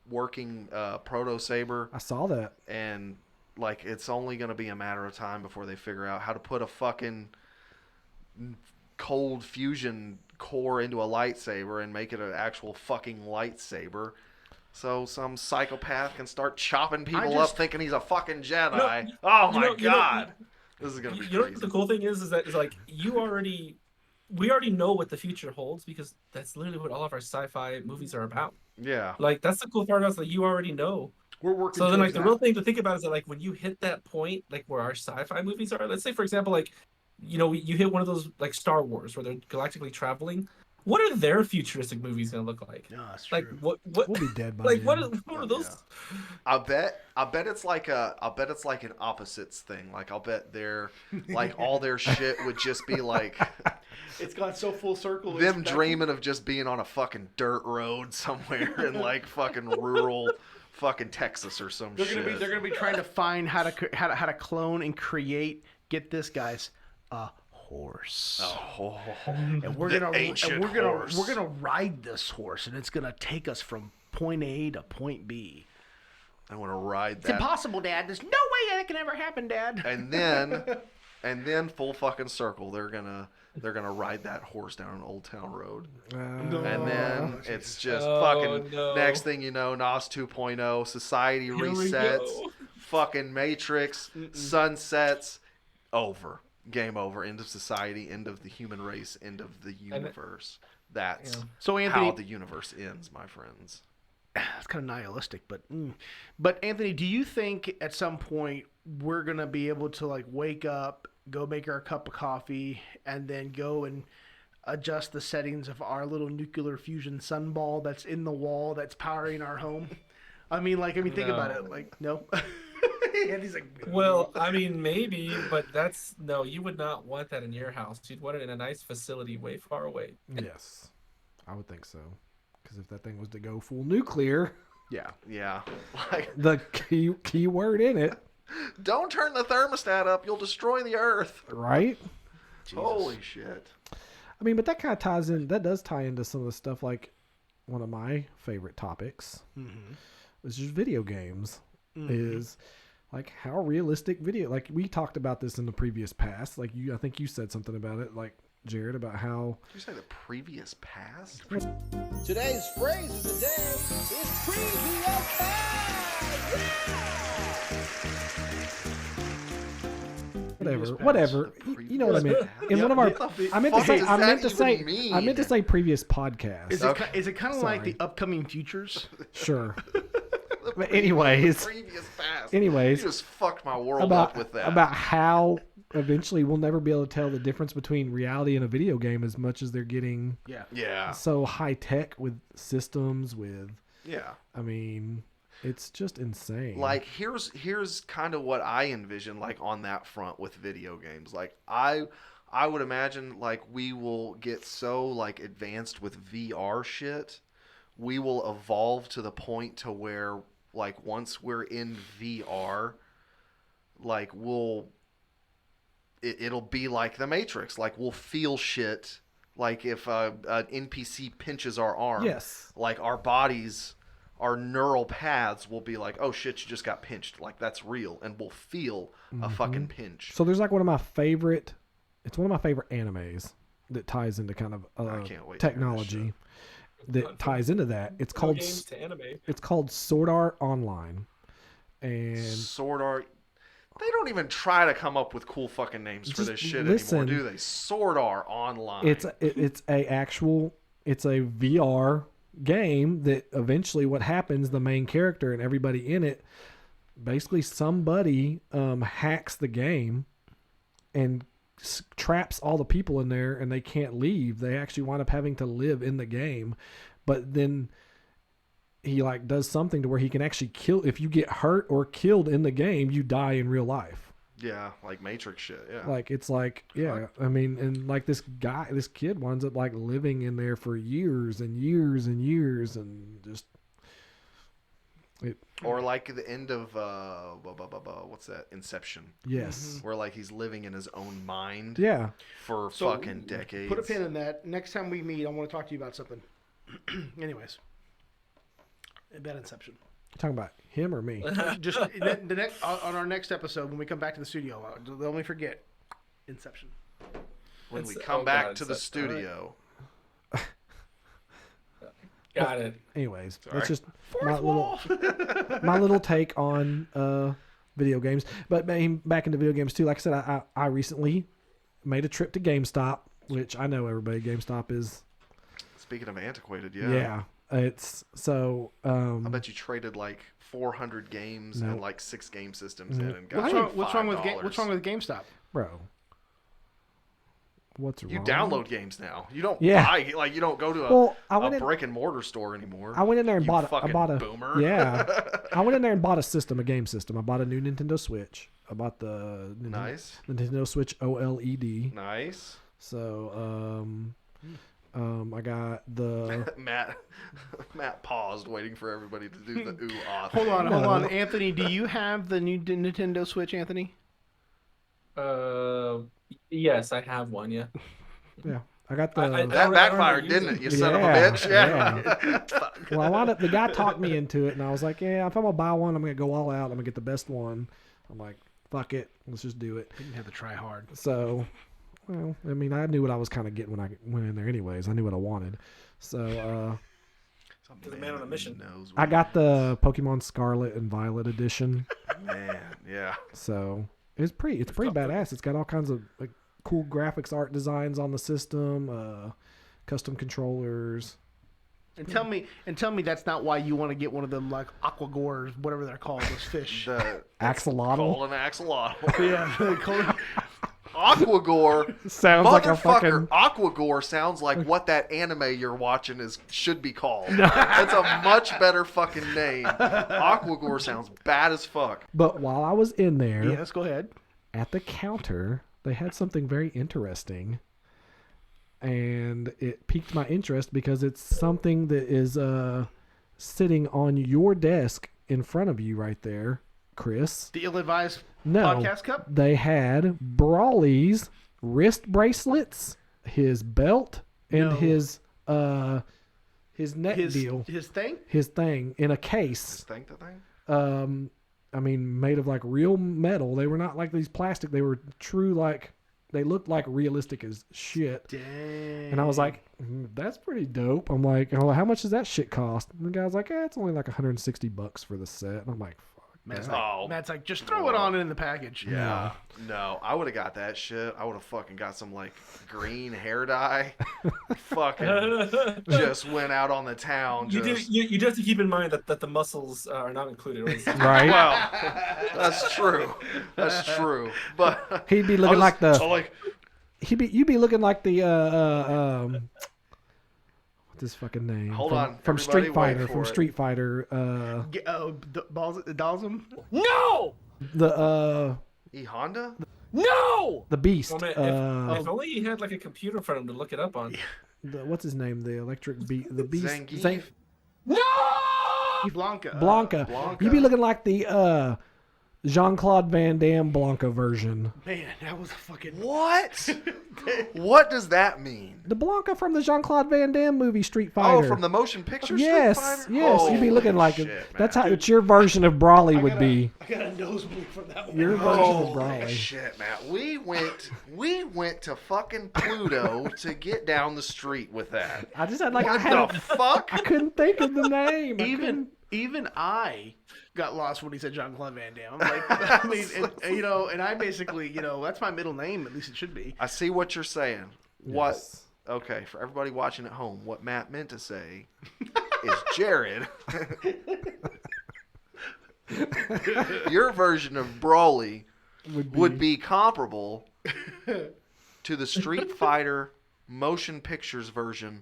working proto saber, I saw that. and like, it's only going to be a matter of time before they figure out how to put a fucking cold fusion core into a lightsaber and make it an actual fucking lightsaber. So some psychopath can start chopping people up thinking he's a fucking Jedi. Oh my god. This is gonna be You know crazy. what the cool thing is that like we already know what the future holds because that's literally what all of our sci-fi movies are about. Yeah. Like, that's the cool part about it, is that you already know. We're working. So then, like, towards the that. real thing to think about is that, like, when you hit that point, like, where our sci-fi movies are, let's say, for example, like, you hit one of those, like, Star Wars, where they're galactically traveling. What are their futuristic movies gonna look like? No, that's Like, true. what We'll be dead by like, then. what are those? I bet it's like an opposites thing. Like, I'll bet all their shit would just be like It's gone so full circle. them dreaming of just being on a fucking dirt road somewhere in like fucking rural fucking Texas or some shit. They're gonna be trying to find how to clone and create. Get this, guys, a horse. Oh, And we're the gonna ancient horse. we're gonna ride this horse, and it's gonna take us from point A to point B. I want to ride It's that. impossible, Dad. There's no way that can ever happen, Dad. And then full fucking circle, they're gonna ride that horse down an Old Town Road. And then it's just fucking no. next thing you know, NOS 2.0, society Here we resets, go. fucking Matrix, sunsets, over. Game over. End of society, end of the human race, end of the universe. That's So Anthony, how the universe ends, my friends. it's kind of nihilistic, but Anthony, do you think at some point we're gonna be able to like wake up, go make our cup of coffee, and then go and adjust the settings of our little nuclear fusion sunball that's in the wall that's powering our home? Think about it. Like, no. And he's like, Well, I mean, maybe, but no, you would not want that in your house. You'd want it in a nice facility way far away. Yes, I would think so. Because if that thing was to go full nuclear, Yeah. Like, the key word in it, don't turn the thermostat up. You'll destroy the Earth. right? Holy shit. I mean, but that kind of ties in. That does tie into some of the stuff. Like one of my favorite topics, which is video games. Is like how realistic video. Like we talked about this in the previous past. Like I think you said something about it. Like Jared, about how. Did you say the previous past? Today's phrase of the day is preview Whatever. You know what I meant. In one of our, I meant to say previous podcast. Is it kind of like the upcoming futures? Sure. But anyways, Previous past. anyways, You just fucked my world up with that. about how eventually we'll never be able to tell the difference between reality and a video game as much as they're getting Yeah. so high tech with systems with. Yeah. I mean, it's just insane. Like here's kind of what I envision like on that front with video games. Like I would imagine like we will get so like advanced with VR shit, we will evolve to the point to where like once we're in VR, like it'll be like the Matrix. Like we'll feel shit. Like if an NPC pinches our arm, yes, like our bodies, our neural paths will be like, oh shit, you just got pinched. Like that's real, and we'll feel a fucking pinch. So there's like one of my favorite animes that ties into kind of I can't wait to hear this technology shit. that ties into that. It's called games to anime. It's called Sword Art Online, and Sword Art. They don't even try to come up with cool fucking names for Just this shit listen. anymore, do they? Sword Art Online. it's a VR game that eventually what happens, the main character and everybody in it, basically somebody hacks the game and traps all the people in there and they can't leave. They actually wind up having to live in the game, but then he like does something to where he can actually kill. If you get hurt or killed in the game, you die in real life. Yeah, like Matrix shit. Yeah. Like it's like, yeah, I mean, and like this kid winds up like living in there for years and years and years and just Or like the end of what's that? Inception. yes. Where like he's living in his own mind Yeah. for So, fucking decades. Put a pin in that. Next time we meet, I want to talk to you about something. Anyways, about Inception. Talking about him or me? Just the next on our next episode when we come back to the studio. Don't let me forget Inception. When we It's- come oh back God, to the it's- all right. studio. Got it. Anyways, Sorry. that's just my little take on video games. But back into video games too. Like I said, I recently made a trip to GameStop, which I know everybody. GameStop is Speaking of antiquated, yeah. It's so. I bet you traded like 400 games No. and like 6 game systems in and got What's wrong with $5. What's wrong with GameStop? bro. What's You wrong? download games now. You don't Yeah. buy like you don't go to a brick and mortar store anymore. I went in there and You bought fucking a boomer. Yeah, I went in there and bought a game system. I bought a new Nintendo Switch. I bought the Nice. Nintendo Switch OLED. Nice. So I got the Matt paused, waiting for everybody to do the ooh ah. Hold on, No. Anthony. Do you have the new Nintendo Switch, Anthony? Yes, I have one. Yeah. yeah. I got the. I That don't backfired, remember didn't it? You using son of a Yeah, bitch. Yeah. Well, I wound up. The guy talked me into it, and I was like, "Yeah, if I'm gonna buy one, I'm gonna go all out. I'm gonna get the best one." I'm like, "Fuck it, let's just do it." Didn't have to try hard. So, well, I mean, I knew what I was kind of getting when I went in there, anyways. I knew what I wanted. So, He's a man on a mission. Knows I what got the Pokemon Scarlet and Violet edition. man. Yeah. So it's pretty badass. It's got all kinds of like cool graphics, art designs on the system, custom controllers. And tell me that's not why you want to get one of them like aquagores, whatever they're called, those fish. The Axolotl. call an axolotl. Yeah, Aquagore Sounds like a motherfucker. fucking. Aquagore sounds like what that anime you're watching should be called. That's a much better fucking name. Aquagore sounds bad as fuck. But while I was in there, Yes, go ahead. at the counter, they had something very interesting, and it piqued my interest because it's something that is sitting on your desk in front of you right there, Chris. The ill-advised No, podcast cup. they had Brawley's wrist bracelets, his belt, and No. his neck deal, His thing. his thing in a case. Think the thing? I mean, made of like real metal. They were not like these plastic. They were true, like they looked like realistic as shit. Dang. And I was like, that's pretty dope. I'm like, how much does that shit cost? And the guy's like, it's only like $160 for the set. And I'm like, fuck. Matt's man. like, Oh. Matt's like, just throw it on in the package. Yeah. No, I would have got that shit. I would have fucking got some like green hair dye. Fucking just went out on the town. You do Just... you have to keep in mind that the muscles are not included. Right? Well, that's true. That's true. But He'd be looking like the. like You'd be looking like the what's his fucking name? Hold from, on, from everybody Street wait Fighter. for From it. Street Fighter. Dalsum. No! E Honda. No! The Beast. Well, man, if only he had like a computer in front of him to look it up on. What's his name? The electric beat. The Beast. Zangief. No! Blanca. Blanca. Blanca. You'd be looking like the Jean-Claude Van Damme Blanca version. Man, that was a fucking. What? What does that mean? The Blanca from the Jean-Claude Van Damme movie Street Oh, Fighter. from the motion picture Yes, Street Fighter? yes. You'd be looking Holy like shit, it. man. That's how it's your version of Brawley would be. I got a nosebleed from that one. Your version of Holy Brawley. shit, Matt. We went to fucking Pluto to get down the street with that. I just had like I What had. the fuck? I couldn't think of the name. Even I got lost when he said Jean-Claude Van Damme. I'm like, I mean, and I basically, that's my middle name. At least it should be. I see what you're saying. What? Yes. Okay, for everybody watching at home, what Matt meant to say is Jared. Your version of Brawley would be comparable to the Street Fighter motion pictures version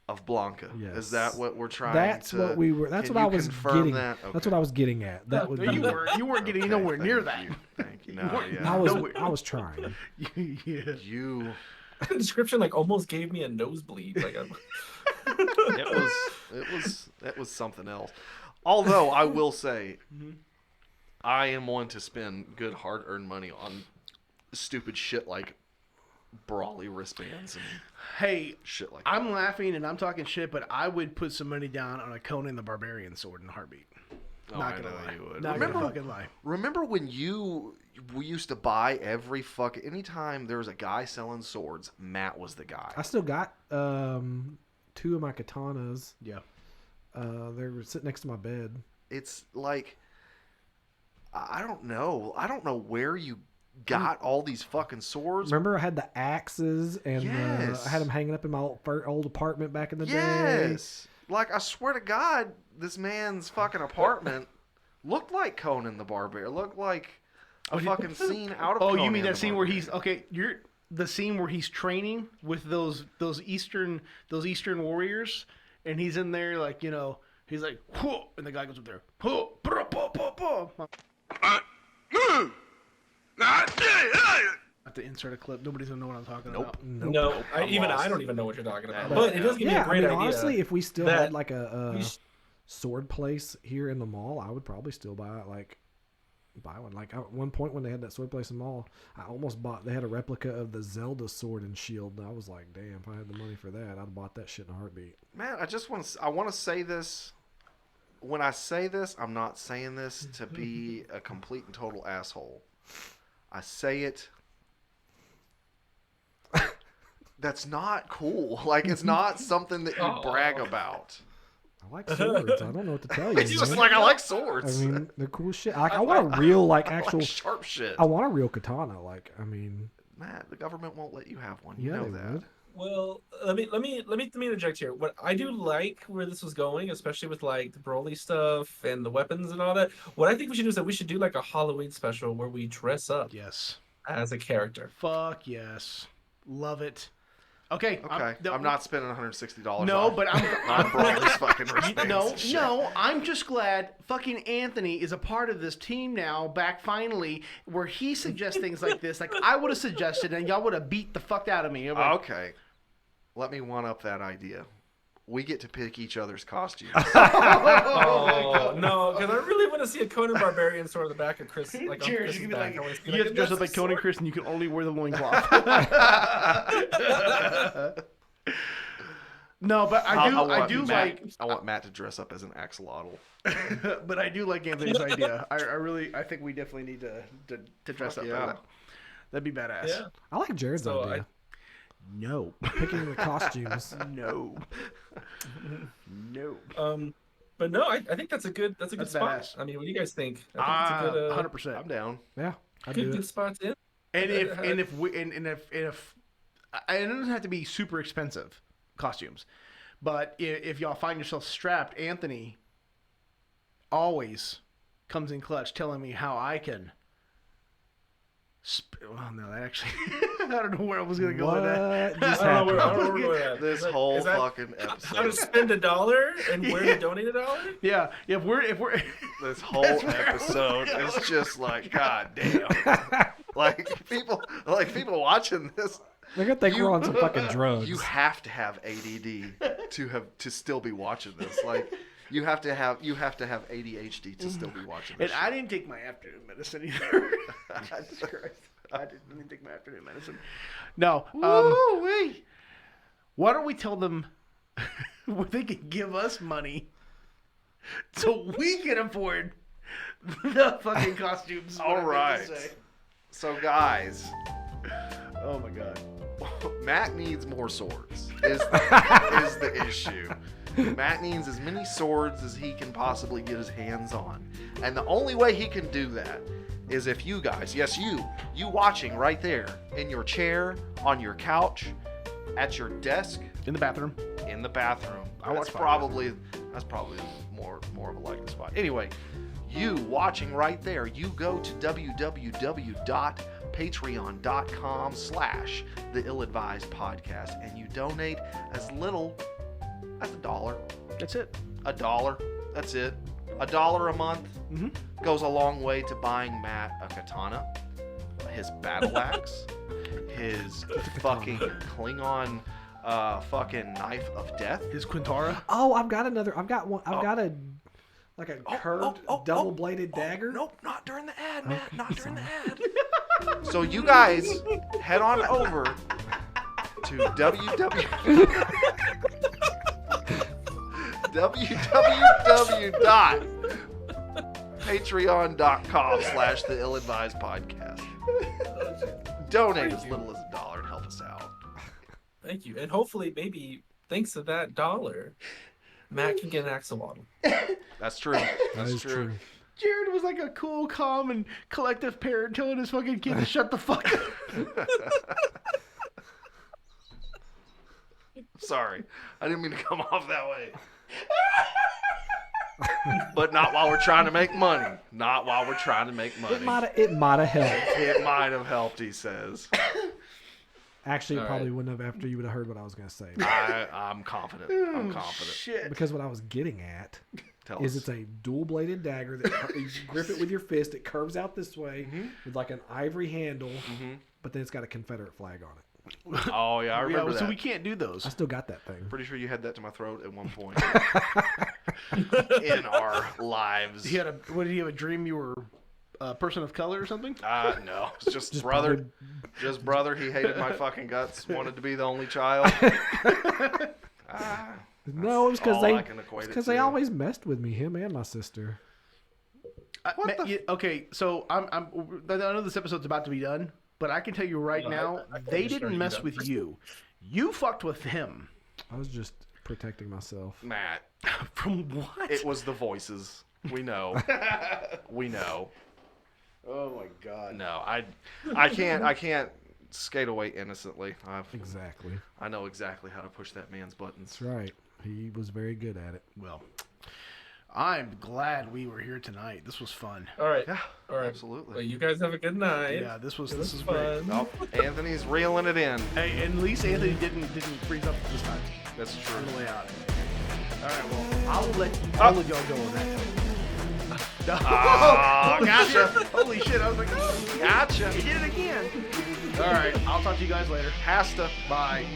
of Blanca. Yes. Is that what we're trying That's to? what we were. That's can what I you was confirm getting. that? That's Okay. what I was getting at. That would No, be. you weren't getting nowhere near that. Thank you. No, weren't- yeah. I was trying. Yeah. You. The description like almost gave me a nosebleed. Like It was something else. Although I will say, I am one to spend good hard-earned money on stupid shit like Brawley wristbands and Hey, shit like that. I'm laughing and I'm talking shit, but I would put some money down on a Conan the Barbarian sword in a heartbeat. Oh, Not I gonna know lie. you would. Not Remember- gonna fucking lie. Remember when we used to buy every fucking anytime there was a guy selling swords, Matt was the guy. I still got 2 of my katanas. Yeah. They were sitting next to my bed. It's like I don't know. I don't know where you got all these fucking swords. Remember, I had the axes and Yes. I had them hanging up in my old apartment back in the day. Yes. Like, I swear to God, this man's fucking apartment looked like Conan the Barbarian. Looked like a fucking scene out of Oh, Conan you mean the that scene where he's Barbarian. okay? You're the scene where he's training with those Eastern warriors, and he's in there like he's like, whoa, and the guy goes up there, whoa, brr, brr, brr, brr. I have to insert a clip. Nobody's gonna know what I'm talking about. no, I lost. don't even know what you're talking about. Yeah. But it does give me Yeah, a great idea. honestly, if we still that had like a we sh- sword place here in the mall, I would probably still buy one. Like at one point when they had that sword place in the mall, I almost bought. They had a replica of the Zelda sword and shield, and I was like, damn, if I had the money for that, I'd have bought that shit in a heartbeat. Man, I want to say this. When I say this, I'm not saying this to be a complete and total asshole. I say it. That's not cool. Like, it's not something that you brag about. I like swords. I don't know what to tell you. It's just man. like I like I swords. mean, they're cool shit. Like, I want a real actual. like sharp shit. I want a real katana. Matt, the government won't let you have one. Yeah, You know they that. would. Well, let me interject here. What I do like where this was going, especially with like the Broly stuff and the weapons and all that. What I think we should do is that we should do like a Halloween special where we dress up Yes. as a character. Fuck yes. Love it. Okay. Okay, I'm not spending $160. No, but on Broly's fucking wristbands. No. I'm just glad fucking Anthony is a part of this team now. Back finally, where he suggests things like this. Like I would have suggested, and y'all would have beat the fuck out of me. I'm like, Okay, let me one up that idea. We get to pick each other's costumes. Oh no, because I really want to see a Conan Barbarian sword in the back of Chris. Like on Jared, Chris's you can be back. like, I wanna see, you have to dress up "That's like a Conan sword?" Chris, and you can only wear the loincloth. No, but I want Matt to dress up as an axolotl. but I do like Anthony's idea. I think we definitely need to dress Fuck up. yeah. Like that. That'd be badass. Yeah. I like Jared's So idea. No. Picking the costumes. No. No. But no, I think that's a good spot. badass. I mean, what do you guys think? I think it's a good 100%. I'm down. Yeah, I do good it. spot in. And if it doesn't have to be super expensive costumes, but if y'all find yourself strapped, Anthony always comes in clutch, telling me how I can. Well, no, that actually, I don't know where I was gonna go with that. What just I don't know happened? where we're at. This Is that- whole is that fucking how to episode. spend $1 and where to donate $1? Yeah, if we're This whole episode is just like, god damn. like people watching this. They're gonna think we're on some fucking drugs. You have to have ADD to still be watching this. Like you have to have ADHD to still be watching this. And I didn't take my afternoon medicine either. Jesus Christ. I didn't take my afternoon medicine. No. Woo-wee. Why don't we tell them where they can give us money so we can afford the fucking costumes? All whatever I have to right. say. So guys, Oh my god. Matt needs more swords. Is the issue. Matt needs as many swords as he can possibly get his hands on. And the only way he can do that is if you guys, yes you watching right there, in your chair, on your couch, at your desk, In the bathroom. in the bathroom. That's That's probably more of a likely spot. Anyway, you watching right there, you go to www.patreon.com/the Ill-Advised Podcast and you donate as little as $1. That's it. $1. That's it. $1 a month goes a long way to buying Matt a katana, his battle axe, his fucking Klingon fucking knife of death. His Quintara. Oh, I've got one. I've got a curved double-bladed dagger. Nope, not during the ad, Matt. Not during the ad. So you guys head on over to www.patreon.com/the Ill-Advised Podcast. Donate as little as $1 and help us out. Thank you. And hopefully, maybe thanks to that $1, Matt can get an axolotl. That's true. That That's is true. Jared was like a cool, calm, and collective parent telling his fucking kid to shut the fuck up. Sorry, I didn't mean to come off that way. But not while we're trying to make money. Not while we're trying to make money. It might have helped. It might have helped, he says. Actually, it All probably right. wouldn't have after you would have heard what I was gonna say. I'm confident. I'm confident. Shit. Because what I was getting at Tell is us. it's a dual-bladed dagger that you grip it with your fist. It curves out this way with like an ivory handle, but then it's got a Confederate flag on it. Oh yeah, I remember that. So we can't do those. I still got that thing. Pretty sure you had that to my throat at one point in our lives. What did he have a dream you were a person of color or something? No, it's just brother. Just brother. He hated my fucking guts. Wanted to be the only child. No, it was all I can equate it because they to. always messed with me, him and my sister. Okay, so I know this episode's about to be done, but I can tell you right now, they didn't mess with you. You fucked with him. I was just protecting myself. Matt. From what? It was the voices. We know. We know. Oh my god. No, I can't skate away innocently. Exactly. I know exactly how to push that man's buttons. That's right. He was very good at it. Well, I'm glad we were here tonight. This was fun. All right. Yeah, All right. absolutely. Well, you guys have a good night. Yeah, this was It great. fun. Oh, Anthony's reeling it in. Hey, and at least Anthony didn't freeze up this time That's true. on the way out. All right, well, I'll let y'all go with that. Oh, gotcha. Holy shit! I was like, oh, Gotcha. he did it again. All right, I'll talk to you guys later. Has to. Bye.